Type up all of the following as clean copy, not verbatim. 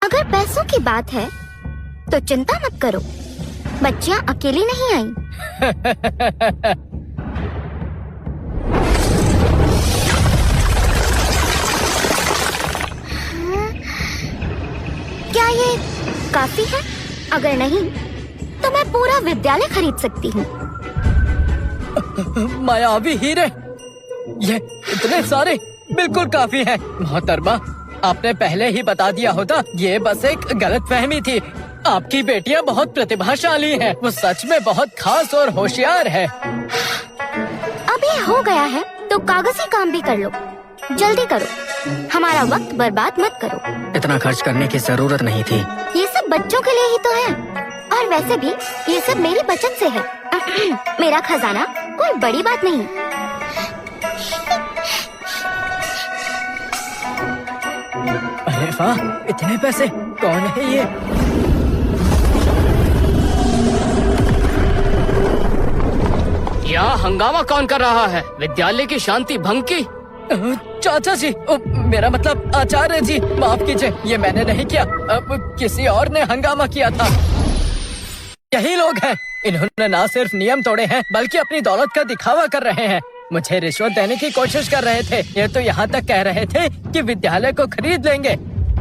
अगर पैसों की बात है तो चिंता मत करो, बच्चियां अकेली नहीं आई। क्या ये काफी है? अगर नहीं तो मैं पूरा विद्यालय खरीद सकती हूँ। मायावी हीरे, ये इतने सारे बिल्कुल काफी हैं। मोहतरमा, आपने पहले ही बता दिया होता। ये बस एक गलतफहमी थी। आपकी बेटियां बहुत प्रतिभाशाली हैं। वो सच में बहुत खास और होशियार है। अब ये हो गया है तो कागजी काम भी कर लो। जल्दी करो, हमारा वक्त बर्बाद मत करो। इतना खर्च करने की जरूरत नहीं थी। ये सब बच्चों के लिए ही तो है, और वैसे भी ये सब मेरी बचत से है। मेरा खजाना कोई बड़ी बात नहीं। अरे वाह, इतने पैसे! कौन है ये? यहाँ हंगामा कौन कर रहा है? विद्यालय की शांति भंग की? चाचा जी, मेरा मतलब आचार्य जी, माफ कीजिए, ये मैंने नहीं किया। किसी और ने हंगामा किया था। यही लोग हैं। इन्होंने ना सिर्फ नियम तोड़े हैं बल्कि अपनी दौलत का दिखावा कर रहे हैं। मुझे रिश्वत देने की कोशिश कर रहे थे। ये तो यहाँ तक कह रहे थे कि विद्यालय को खरीद लेंगे।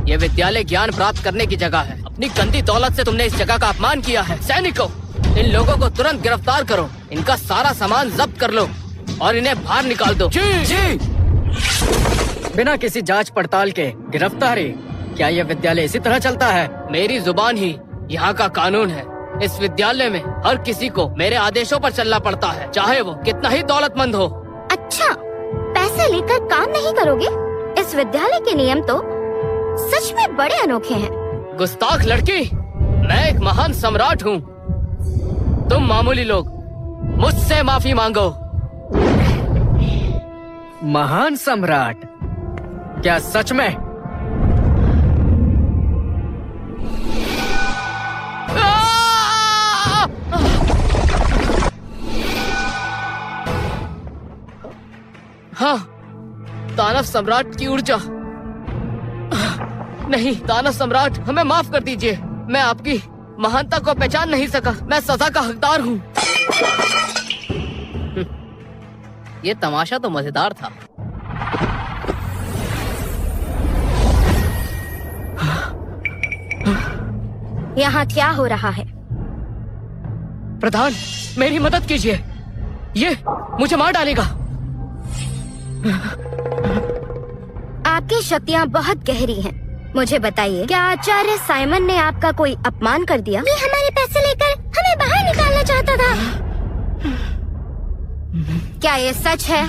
ये विद्यालय ज्ञान प्राप्त करने की जगह है। अपनी गंदी दौलत से तुमने इस जगह का अपमान किया है। सैनिकों, इन लोगों को तुरंत गिरफ्तार करो। इनका सारा सामान जब्त कर लो और इन्हें बाहर निकाल दो। जी जी। बिना किसी जांच पड़ताल के गिरफ्तारी? क्या यह विद्यालय इसी तरह चलता है? मेरी जुबान ही यहाँ का कानून है। इस विद्यालय में हर किसी को मेरे आदेशों पर चलना पड़ता है, चाहे वो कितना ही दौलतमंद हो। अच्छा, पैसे लेकर काम नहीं करोगे? इस विद्यालय के नियम तो सच में बड़े अनोखे हैं। गुस्ताख लड़की, मैं एक महान सम्राट हूँ। तुम मामूली लोग, मुझसे माफी मांगो। महान सम्राट? क्या सच में? हाँ, दानव सम्राट की ऊर्जा। नहीं, दानव सम्राट, हमें माफ कर दीजिए। मैं आपकी महानता को पहचान नहीं सका। मैं सजा का हकदार हूँ। ये तमाशा तो मजेदार था। यहाँ क्या हो रहा है? प्रधान, मेरी मदद कीजिए। ये मुझे मार डालेगा। आपकी शक्तियाँ बहुत गहरी हैं। मुझे बताइए, क्या आचार्य साइमन ने आपका कोई अपमान कर दिया? ये हमारे पैसे लेकर हमें बाहर निकालना चाहता था। क्या ये सच है?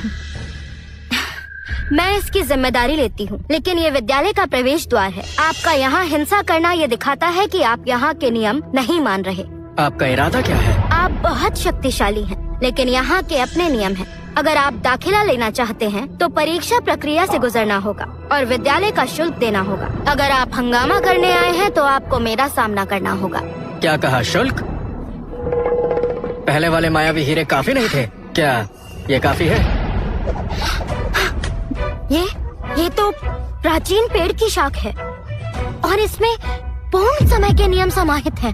मैं इसकी जिम्मेदारी लेती हूँ, लेकिन ये विद्यालय का प्रवेश द्वार है। आपका यहाँ हिंसा करना ये दिखाता है कि आप यहाँ के नियम नहीं मान रहे। आपका इरादा क्या है? आप बहुत शक्तिशाली हैं, लेकिन यहाँ के अपने नियम हैं। अगर आप दाखिला लेना चाहते हैं तो परीक्षा प्रक्रिया से गुजरना होगा और विद्यालय का शुल्क देना होगा। अगर आप हंगामा करने आए हैं तो आपको मेरा सामना करना होगा। क्या कहा? शुल्क? पहले वाले मायावी हीरे काफी नहीं थे क्या? ये काफी है? ये तो प्राचीन पेड़ की शाख है और इसमें पूर्ण समय के नियम समाहित हैं।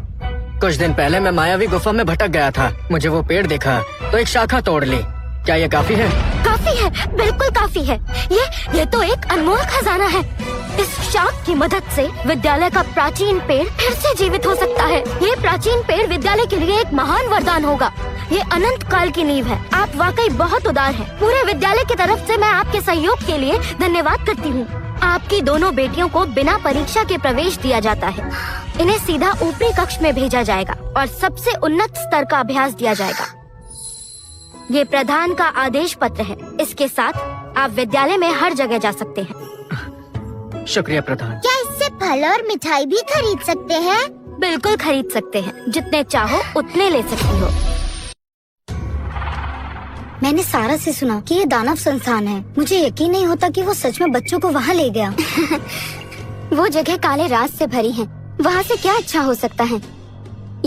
कुछ दिन पहले मैं मायावी गुफा में भटक गया था। मुझे वो पेड़ दिखा तो एक शाखा तोड़ ली। क्या ये काफी है? काफी है, बिल्कुल काफी है। ये तो एक अनमोल खजाना है। इस शाख की मदद से विद्यालय का प्राचीन पेड़ फिर से जीवित हो सकता है। ये प्राचीन पेड़ विद्यालय के लिए एक महान वरदान होगा। ये अनंत काल की नींव है। आप वाकई बहुत उदार हैं। पूरे विद्यालय की तरफ से मैं आपके सहयोग के लिए धन्यवाद करती हूँ। आपकी दोनों बेटियों को बिना परीक्षा के प्रवेश दिया जाता है। इन्हें सीधा ऊपरी कक्ष में भेजा जाएगा और सबसे उन्नत स्तर का अभ्यास दिया जाएगा। ये प्रधान का आदेश पत्र है। इसके साथ आप विद्यालय में हर जगह जा सकते हैं। शुक्रिया प्रधान। क्या इससे फल और मिठाई भी खरीद सकते हैं? बिल्कुल खरीद सकते हैं। जितने चाहो उतने ले सकती हो। मैंने सारा से सुना कि ये दानव संस्थान है। मुझे यकीन नहीं होता कि वो सच में बच्चों को वहाँ ले गया। वो जगह काले राज से भरी है। वहाँ से क्या अच्छा हो सकता है?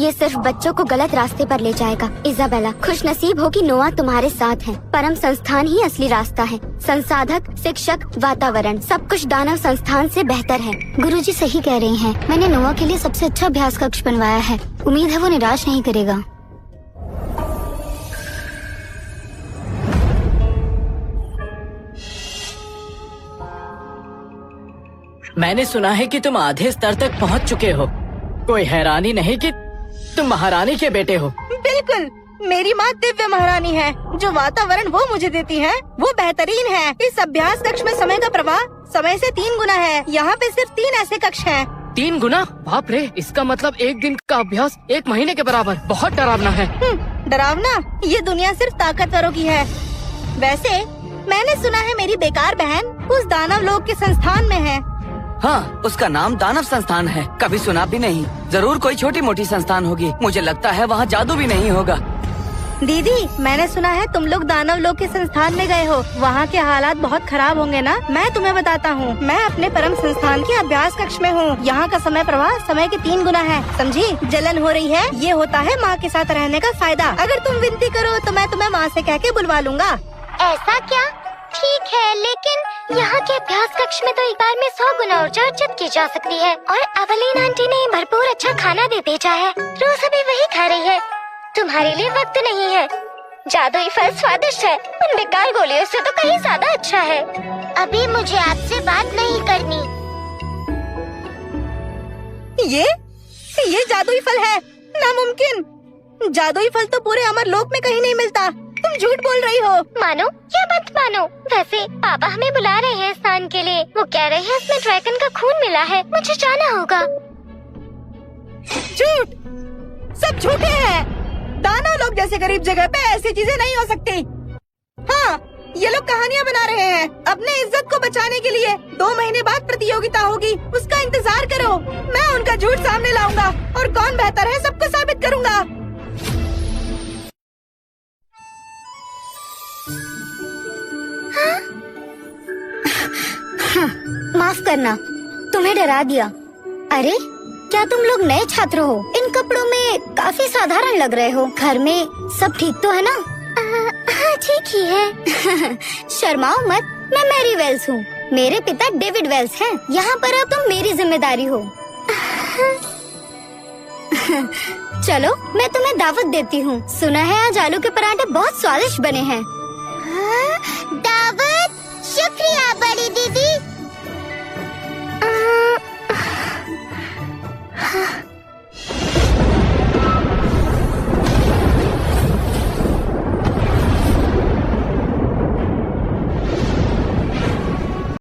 ये सिर्फ बच्चों को गलत रास्ते पर ले जाएगा। इजाबेला, खुश नसीब हो कि नोआ तुम्हारे साथ है। परम संस्थान ही असली रास्ता है। संसाधक, शिक्षक, वातावरण, सब कुछ दानव संस्थान से बेहतर है। गुरुजी सही कह रहे हैं। मैंने नोआ के लिए सबसे अच्छा अभ्यास कक्ष बनवाया है। उम्मीद है वो निराश नहीं करेगा। मैंने सुना है कि तुम आधे स्तर तक पहुंच चुके हो। कोई हैरानी नहीं कि तुम महारानी के बेटे हो। बिल्कुल, मेरी माँ दिव्य महारानी है। जो वातावरण वो मुझे देती है वो बेहतरीन है। इस अभ्यास कक्ष में समय का प्रवाह समय से 3 गुना है। यहाँ पे सिर्फ 3 ऐसे कक्ष हैं। 3 गुना? बाप रे, इसका मतलब 1 दिन का अभ्यास 1 महीने के बराबर। बहुत डरावना है। डरावना? ये दुनिया सिर्फ ताकतवरों की है। वैसे मैंने सुना है मेरी बेकार बहन उस दानव लोक के संस्थान में है। हाँ, उसका नाम दानव संस्थान है। कभी सुना भी नहीं। जरूर कोई छोटी मोटी संस्थान होगी। मुझे लगता है वहाँ जादू भी नहीं होगा। दीदी, मैंने सुना है तुम लोग दानव लोक के संस्थान में गए हो। वहाँ के हालात बहुत खराब होंगे ना? मैं तुम्हें बताता हूँ। मैं अपने परम संस्थान के अभ्यास कक्ष में हूँ। यहाँ का समय प्रवाह समय के 3 गुना है। समझी? जलन हो रही है? ये होता है माँ के साथ रहने का फायदा। अगर तुम विनती करो तो मैं तुम्हें माँ से कह के बुलवा लूँगा। ऐसा क्या? ठीक है, लेकिन यहाँ के अभ्यास कक्ष में तो एक बार में 100 गुना ऊर्जा अर्जित की जा सकती है। और अवलीन आंटी ने भरपूर अच्छा खाना दे भेजा है। रोज अभी वही खा रही है। तुम्हारे लिए वक्त नहीं है। जादुई फल स्वादिष्ट है, उन बेकार गोलियों से तो कहीं ज्यादा अच्छा है। अभी मुझे आपसे बात नहीं करनी। ये जादुई फल है? नामुमकिन। जादुई फल तो पूरे अमर लोक में कहीं नहीं मिलता। तुम झूठ बोल रही हो। मानो या मत मानो, वैसे पापा हमें बुला रहे हैं स्नान के लिए। वो कह रहे हैं इसमें ड्रैगन का खून मिला है, मुझे जाना होगा। झूठ, सब झूठे हैं। दानव लोग जैसे गरीब जगह पे ऐसी चीजें नहीं हो सकती। हाँ, ये लोग कहानियाँ बना रहे हैं अपने इज्जत को बचाने के लिए। 2 महीने बाद प्रतियोगिता होगी, उसका इंतजार करो। मैं उनका झूठ सामने लाऊंगा और कौन बेहतर है सबको साबित करूंगा। माफ करना, तुम्हें डरा दिया। अरे, क्या तुम लोग नए छात्र हो? इन कपड़ों में काफी साधारण लग रहे हो। घर में सब ठीक तो है ना? हाँ, ठीक ही है। शर्माओ मत, मैं मैरी वेल्स हूँ। मेरे पिता डेविड वेल्स हैं। यहाँ पर अब तुम मेरी जिम्मेदारी हो। चलो, मैं तुम्हें दावत देती हूँ। सुना है आज आलू के पराठे बहुत स्वादिष्ट बने हैं। दावत? शुक्रिया बड़ी